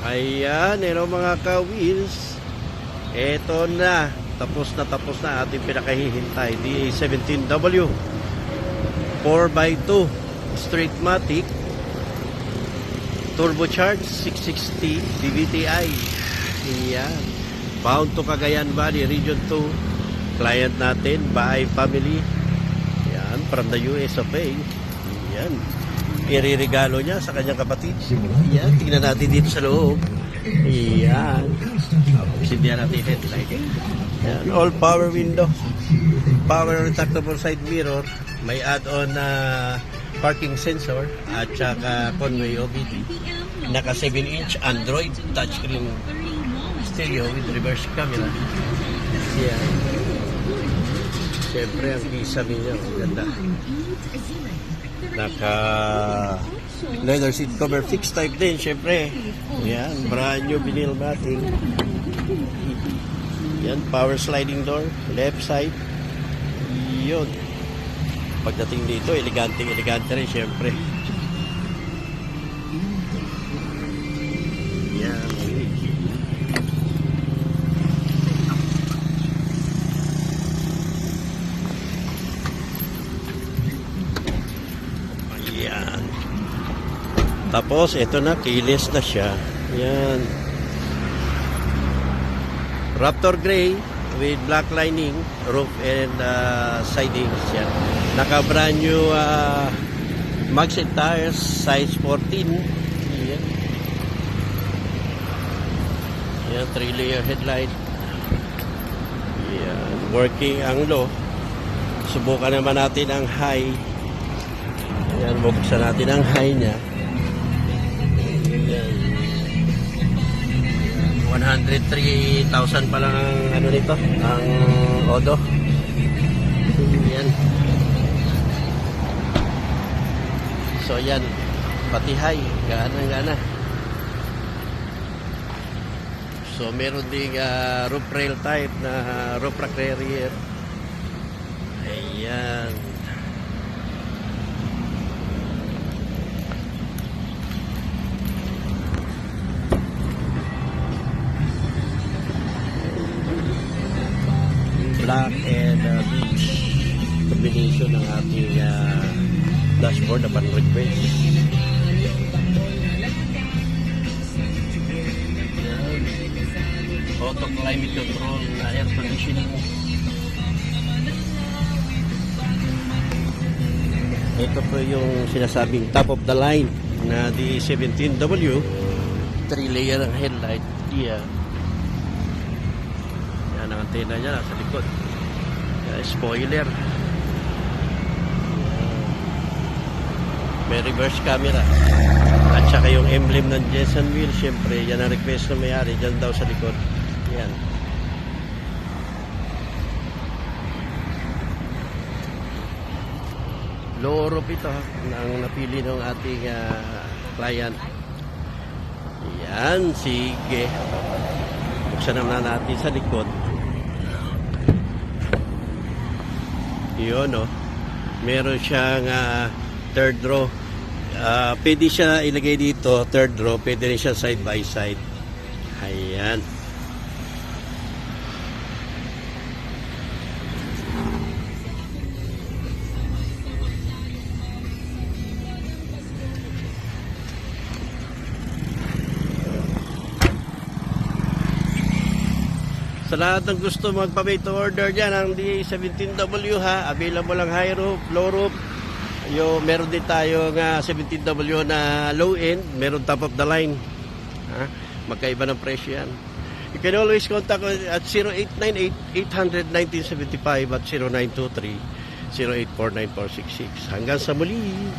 Ayan, hello mga ka-wheels. Eto na, tapos na ating pinakahihintay. DA17W 4x2 Straight Matic Turbocharged 660 DVTi. Ayan, bound to Cagayan Valley Region 2. Client natin, Bahay Family. Ayan, from the US of A. Ayan, iririgalo niya sa kanyang kapatid. Ayan, tingnan natin dito sa loob. Ayan, sindihan natin headlight. Ayan, all power window, power retractable side mirror, may add-on na parking sensor at saka Conway OBD. Naka 7-inch Android touchscreen stereo with reverse camera. Ayan, siyempre ang kisame niya, ganda. Naka leather seat cover, fixed type din syempre. Yan, brand new vinyl matting. Yan, power sliding door, left side. Yun, pagdating dito elegante rin syempre. Yan, yan. Tapos, ito na, keyless na siya. Yan. Raptor Gray with black lining, roof and sidings. Yan. Naka brand new Maxxit tires, size 14. Yan. Yan, 3-layer headlight. Yan. Working ang low. Subukan naman natin ang high. Yan, buksan natin ang high niya. 103,000 pa lang ang ano nito, ang Odo. Yan. So yan, pati high, gana. So meron ding roof rail type na roof rack carrier. Ayan. Black and beige combination ng ating dashboard upon request. Auto climate control na air conditioning. Ito po yung sinasabing top of the line na DA17W 3-layer ang headlight. Yeah. Yan ang antena niya nasa likod. Spoiler. May reverse camera. At saka yung emblem ng Jensen wheel, syempre yan ang request ng may-ari dyan daw sa likod. Yan. Low roof ito ang napili ng ating client. Yan, sige. Buksan naman natin sa likod. Yun, no? Meron siyang third row. Pwede siya ilagay dito, third row. Pwede rin siya side by side. Ayan. Sa lahat ng gusto magpa-made to order dyan, ang DA17W ha, available ang high roof, low roof. Meron din tayo nga 17W na low end, meron top of the line. Ha? Magkaiba ng presyo yan. You can always contact at 0898-800-1975 at 0923-0849466. Hanggang sa muli.